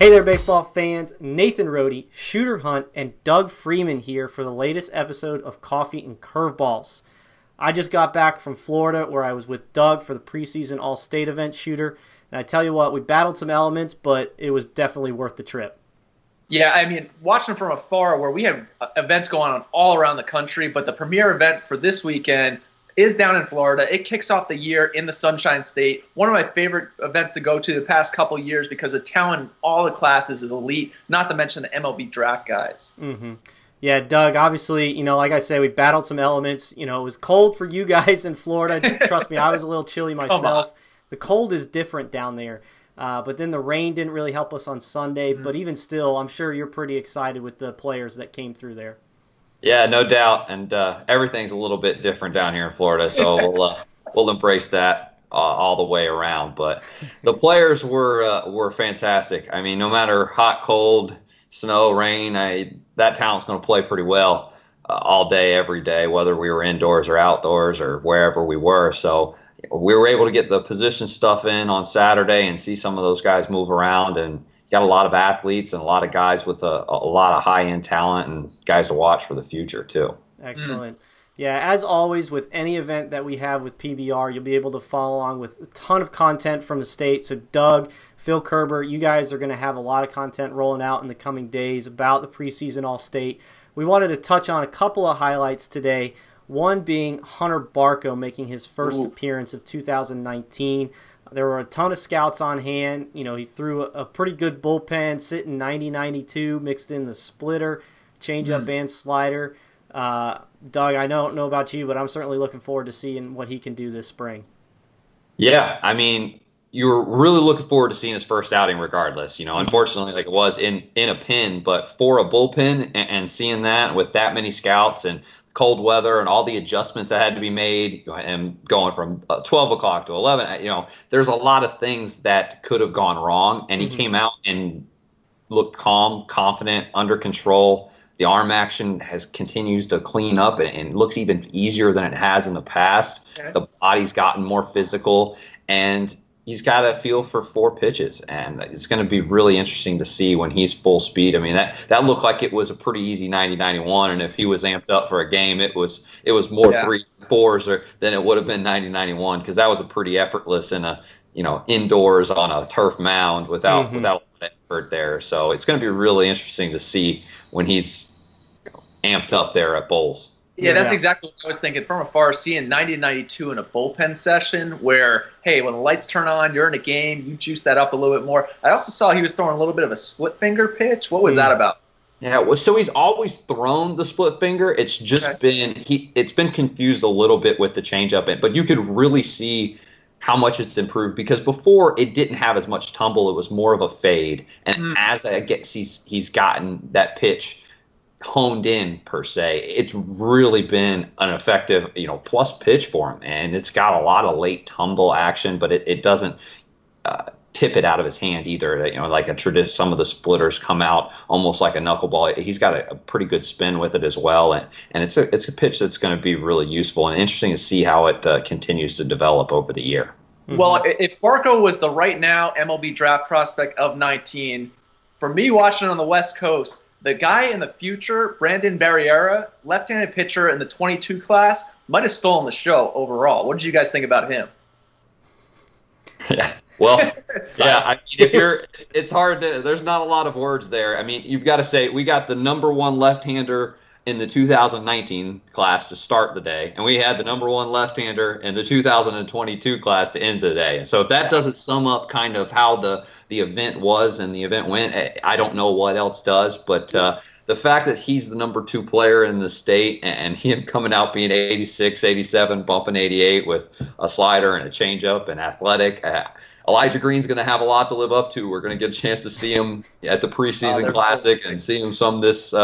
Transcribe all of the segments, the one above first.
Hey there, baseball fans. Nathan Rohde, Shooter Hunt, and Doug Freeman here for the latest episode of Coffee and Curveballs. I just got back from Florida where I was with Doug for the preseason All-State event, Shooter. And I tell you what, we battled some elements, but it was definitely worth the trip. Yeah, I mean, watching from afar where we have events going on all around the country, but the premier event for this weekend is down in Florida. It kicks off the year in the Sunshine State. One of my favorite events to go to the past couple of years because the talent in all the classes is elite, not to mention the MLB draft guys. Mm-hmm. Yeah, Doug, obviously, like I say, we battled some elements. It was cold for you guys in Florida. Trust me, I was a little chilly myself. The cold is different down there. But then the rain didn't really help us on Sunday. Mm-hmm. But even still, I'm sure you're pretty excited with the players that came through there. Yeah, no doubt. And everything's a little bit different down here in Florida, so we'll embrace that all the way around. But the players were fantastic. I mean, no matter hot, cold, snow, rain, that talent's going to play pretty well all day, every day, whether we were indoors or outdoors or wherever we were. So we were able to get the position stuff in on Saturday and see some of those guys move around, and got a lot of athletes and a lot of guys with a lot of high-end talent and guys to watch for the future too. Excellent. Yeah, as always with any event that we have with PBR, you'll be able to follow along with a ton of content from the state. So Doug, Phil Kerber, you guys are going to have a lot of content rolling out in the coming days about the preseason All-State. We wanted to touch on a couple of highlights today, one being Hunter Barco making his first appearance of 2019. There were a ton of scouts on hand. He threw a pretty good bullpen, sitting 90-92, mixed in the splitter, changeup, and slider. Doug, I don't know about you, but I'm certainly looking forward to seeing what he can do this spring. Yeah, I mean, you were really looking forward to seeing his first outing regardless. Unfortunately, like it was in a pin, but for a bullpen and seeing that with that many scouts and cold weather and all the adjustments that had to be made and going from 12 o'clock to 11, there's a lot of things that could have gone wrong. And he came out and looked calm, confident, under control. The arm action continues to clean up and looks even easier than it has in the past. Okay. The body's gotten more physical, and he's got a feel for 4 pitches, and it's going to be really interesting to see when he's full speed. I mean, that looked like it was a pretty easy 90-91, and if he was amped up for a game, it was more 3s, 4s than it would have been 90-91, because that was a pretty effortless in indoors on a turf mound without a lot of effort there. So it's going to be really interesting to see when he's amped up there at Bowles. Yeah, that's exactly what I was thinking from afar, seeing 90-92 in a bullpen session where, hey, when the lights turn on, you're in a game, you juice that up a little bit more. I also saw he was throwing a little bit of a split finger pitch. What was that about? Yeah, so he's always thrown the split finger. It's just it's been confused a little bit with the changeup, but you could really see how much it's improved, because before it didn't have as much tumble. It was more of a fade, and as he's gotten that pitch honed in per se, it's really been an effective plus pitch for him, and it's got a lot of late tumble action, but it doesn't tip it out of his hand either. Like some of the splitters come out almost like a knuckleball. He's got a pretty good spin with it as well, and it's a pitch that's going to be really useful and interesting to see how it continues to develop over the year. Well, if Barco was the right now MLB draft prospect of 19, for me watching on the West Coast, the guy in the future, Brandon Barriera, left-handed pitcher in the 22 class, might have stolen the show overall. What did you guys think about him? Yeah, well, I mean, it's hard to. There's not a lot of words there. I mean, you've got to say we got the number 1 left-hander in the 2019 class to start the day, and we had the number 1 left-hander in the 2022 class to end the day. So if that doesn't sum up kind of how the event was and the event went, I don't know what else does. But the fact that he's the number 2 player in the state, and him coming out being 86, 87, bumping 88 with a slider and a changeup and athletic, Elijah Green's going to have a lot to live up to. We're going to get a chance to see him at the preseason classic and see him some this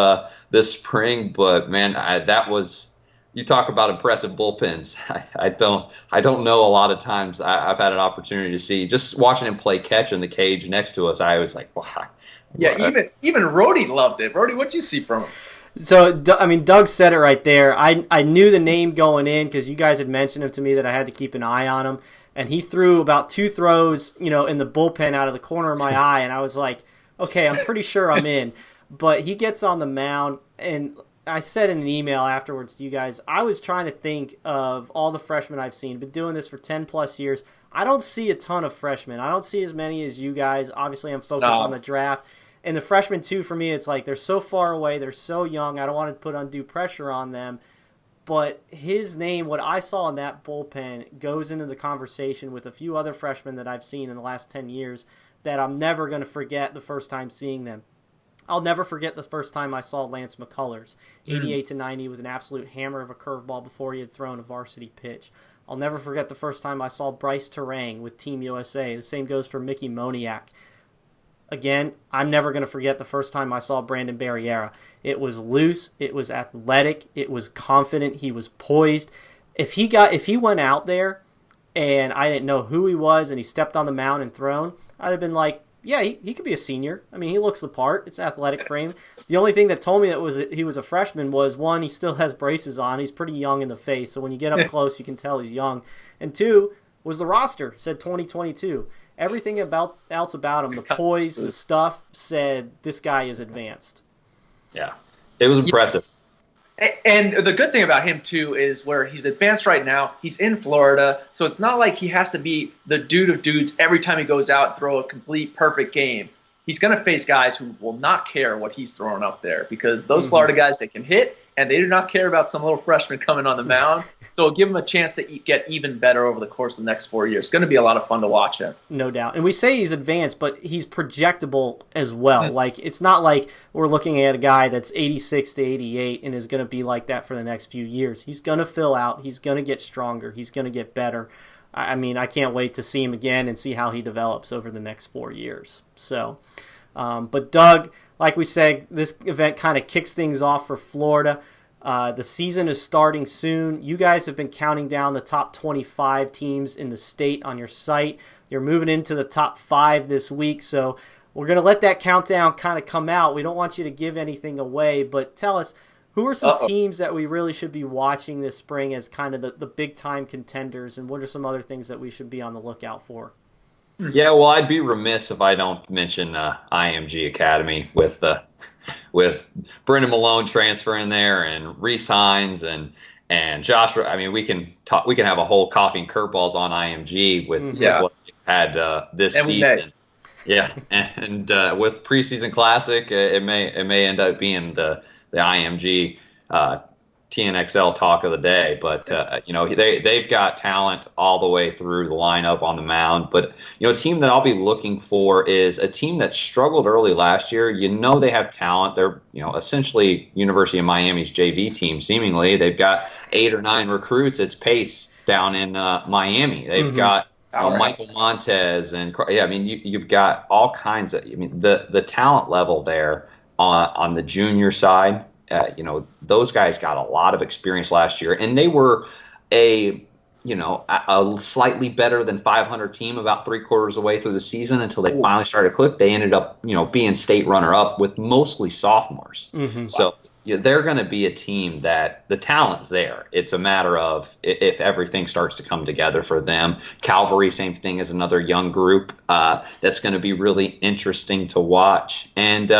spring. But man, that was, you talk about impressive bullpens. I don't know a lot of times I've had an opportunity to see, just watching him play catch in the cage next to us. I was like, wow. Yeah, even Rohde loved it. Rohde, what'd you see from him? So, I mean, Doug said it right there. I knew the name going in because you guys had mentioned him to me that I had to keep an eye on him. And he threw about 2 throws, in the bullpen out of the corner of my eye. And I was like, okay, I'm pretty sure I'm in. But he gets on the mound, and I said in an email afterwards to you guys, I was trying to think of all the freshmen I've seen. Been doing this for 10 plus years. I don't see a ton of freshmen. I don't see as many as you guys. Obviously, I'm focused on the draft. And the freshmen, too, for me, it's like they're so far away. They're so young. I don't want to put undue pressure on them. But his name, what I saw in that bullpen, goes into the conversation with a few other freshmen that I've seen in the last 10 years that I'm never going to forget the first time seeing them. I'll never forget the first time I saw Lance McCullers, 88-90 with an absolute hammer of a curveball before he had thrown a varsity pitch. I'll never forget the first time I saw Bryce Terang with Team USA. The same goes for Mickey Moniak. Again, I'm never going to forget the first time I saw Brandon Barriera. It was loose, it was athletic, it was confident, he was poised. If he went out there and I didn't know who he was and he stepped on the mound and thrown, I'd have been like, yeah, he could be a senior. I mean, he looks the part. It's athletic frame. The only thing that told me that he was a freshman was, one, he still has braces on. He's pretty young in the face, so when you get up close, you can tell he's young. And two, was the roster said 2022. Everything else about him, the poise, the stuff, said this guy is advanced. Yeah, it was impressive. And the good thing about him, too, is where he's advanced right now, he's in Florida, so it's not like he has to be the dude of dudes every time he goes out and throw a complete perfect game. He's going to face guys who will not care what he's throwing up there because those Florida guys, they can hit, and they do not care about some little freshman coming on the mound. So it'll give him a chance to get even better over the course of the next 4 years. It's going to be a lot of fun to watch him. No doubt. And we say he's advanced, but he's projectable as well. Like, it's not like we're looking at a guy that's 86 to 88 and is going to be like that for the next few years. He's going to fill out. He's going to get stronger. He's going to get better. I mean, I can't wait to see him again and see how he develops over the next 4 years. So, but Doug, like we said, this event kind of kicks things off for Florida. The season is starting soon. You guys have been counting down the top 25 teams in the state on your site. You're moving into the top 5 this week, so we're going to let that countdown kind of come out. We don't want you to give anything away, but tell us, who are some teams that we really should be watching this spring as kind of the big-time contenders, and what are some other things that we should be on the lookout for? Yeah, well, I'd be remiss if I don't mention IMG Academy with Brendan Malone transferring there and Reese Hines and Joshua. I mean, we can have a whole coffee and curveballs on IMG with what we had this season. Yeah, and with preseason classic, it may end up being the IMG TNXL talk of the day, but they've got talent all the way through the lineup on the mound. But a team that I'll be looking for is a team that struggled early last year. They have talent. They're essentially University of Miami's JV team. Seemingly, they've got 8 or 9 recruits. It's Pace down in Miami. They've got Michael Montez and you've got all kinds of. The talent level there on the junior side. Those guys got a lot of experience last year, and they were a slightly better than 500 team about 3/4 of the way through the season until they finally started to click. They ended up, being state runner-up with mostly sophomores. So they're going to be a team that the talent's there. It's a matter of if everything starts to come together for them. Calvary, same thing as another young group that's going to be really interesting to watch. And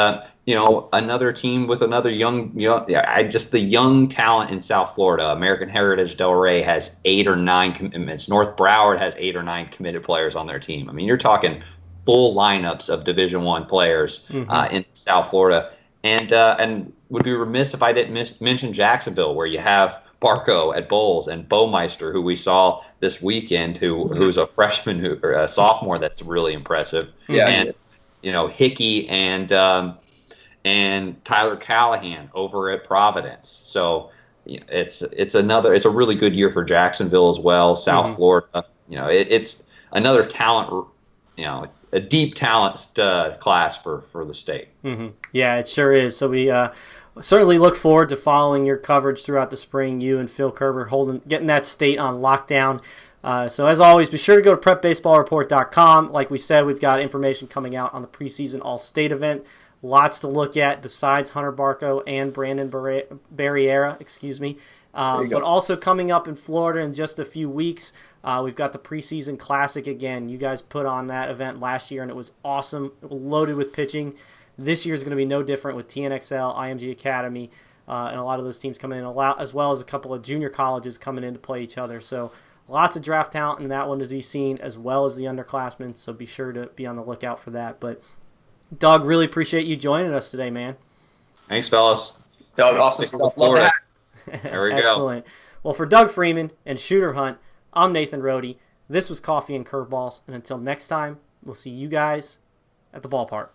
another team with another the young talent in South Florida. American Heritage Delray has 8 or 9 commitments. North Broward has 8 or 9 committed players on their team. I mean, you're talking full lineups of Division I players in South Florida. And would be remiss if I didn't mention Jacksonville, where you have Barco at Bowles and Baumeister, who we saw this weekend, who's a freshman or a sophomore that's really impressive. And Hickey and Tyler Callahan over at Providence. So it's a really good year for Jacksonville as well. South Florida, it's another talent, a deep talent class for the state. Yeah, it sure is. So we certainly look forward to following your coverage throughout the spring. You and Phil Kerber getting that state on lockdown. So as always, be sure to go to prepbaseballreport.com. Like we said, we've got information coming out on the preseason All-State event. Lots to look at besides Hunter Barco and Brandon Barriera, but also coming up in Florida in just a few weeks, We've got the preseason classic again. You guys put on that event last year, and it was awesome, loaded with pitching. This year is going to be no different with TNXL, IMG Academy, and a lot of those teams coming in, as well as a couple of junior colleges coming in to play each other. So lots of draft talent in that one to be seen, as well as the underclassmen. So be sure to be on the lookout for that. But Doug, really appreciate you joining us today, man. Thanks, fellas. Doug, awesome stuff. Love that. There we go. Excellent. Well, for Doug Freeman and Shooter Hunt, I'm Nathan Rohde. This was Coffee and Curveballs. And until next time, we'll see you guys at the ballpark.